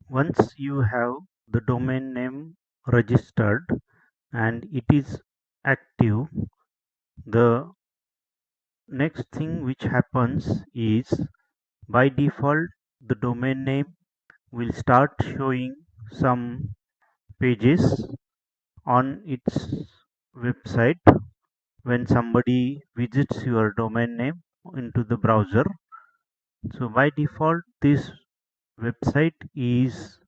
Once you have the domain name registered and it is active, the next thing which happens is by default the domain name will start showing some pages on its website when somebody visits your domain name into the browser. So by default this website is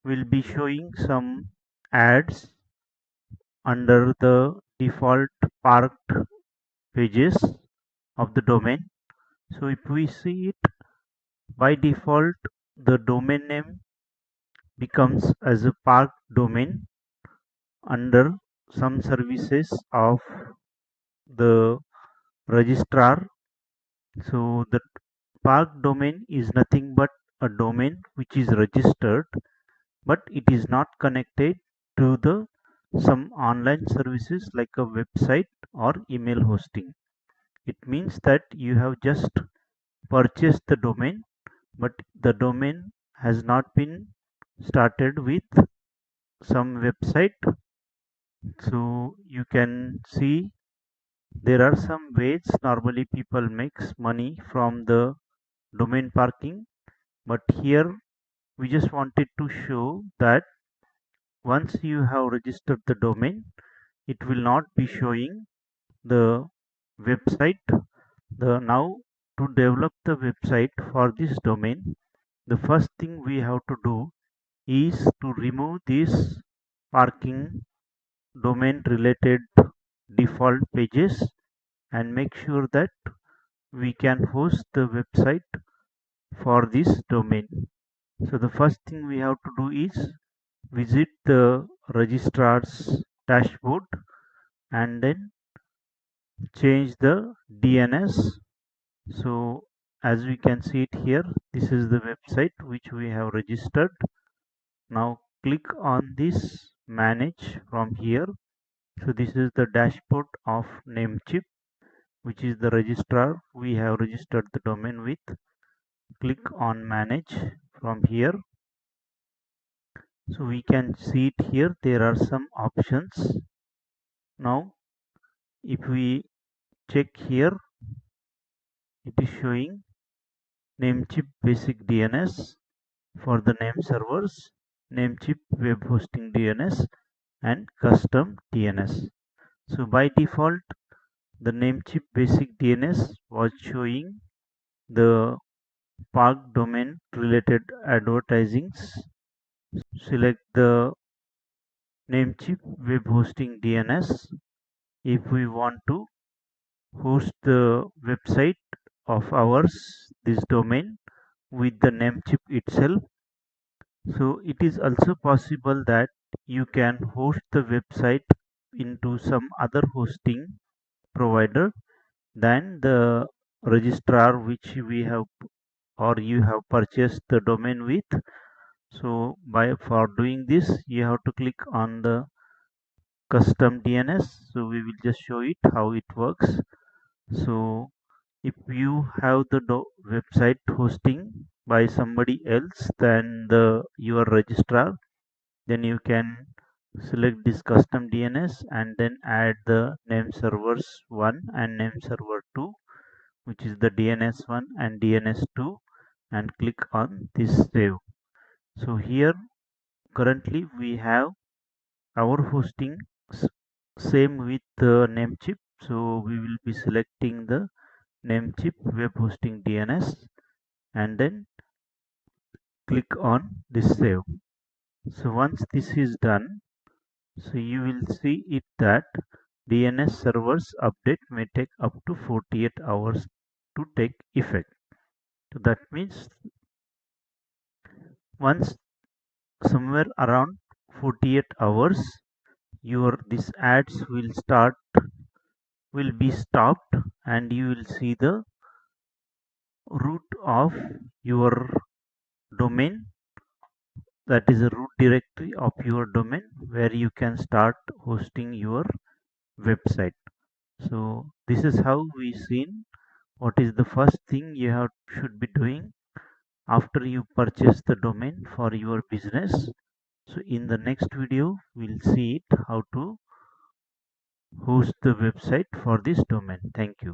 will be showing some ads under the default parked pages of the domain. So if we see it, by default the domain name becomes as a parked domain under some services of the registrar. So the parked domain is nothing but a domain which is registered, but it is not connected to the some online services like a website or email hosting. It means that you have just purchased the domain, but the domain has not been started with some website. So you can see there are some ways normally people makes money from the domain parking, but here we just wanted to show that once you have registered the domain, it will not be showing the website. The now to develop the website for this domain, the first thing we have to do is to remove this parking domain related default pages and make sure that we can host the website for this domain. So the first thing we have to do is visit the registrar's dashboard and then change the DNS. So as we can see it here, this is the website which we have registered. Now click on this manage from here. So this is the dashboard of Namecheap, which is the registrar we have registered the domain with. Click on manage from here. So we can see it here. There are some options. Now if we check here, it is showing Namecheap basic DNS for the name servers, Namecheap web hosting DNS and custom DNS. So by default the Namecheap basic DNS was showing the park domain related advertisings. Select the Namecheap web hosting DNS if we want to host the website of ours, this domain with the Namecheap itself. So it is also possible that you can host the website into some other hosting provider than the registrar which we have or you have purchased the domain with. So by for doing this you have to click on the custom DNS. So we will just show it how it works. So if you have the website hosting by somebody else than the your registrar, then you can select this custom DNS and then add the name servers 1 and name server 2, which is the DNS 1 and DNS 2, and click on this save. So here currently we have our hosting same with the Namecheap. So we will be selecting the Namecheap web hosting DNS and then click on this save. So once this is done, so you will see it that DNS servers update may take up to 48 hours to take effect. So that means once somewhere around 48 hours your these ads will be stopped and you will see the root of your domain, that is a root directory of your domain where you can start hosting your website. So this is how we seen what is the first thing you have should be doing after you purchase the domain for your business. So in the next video, we'll see it how to host the website for this domain. Thank you.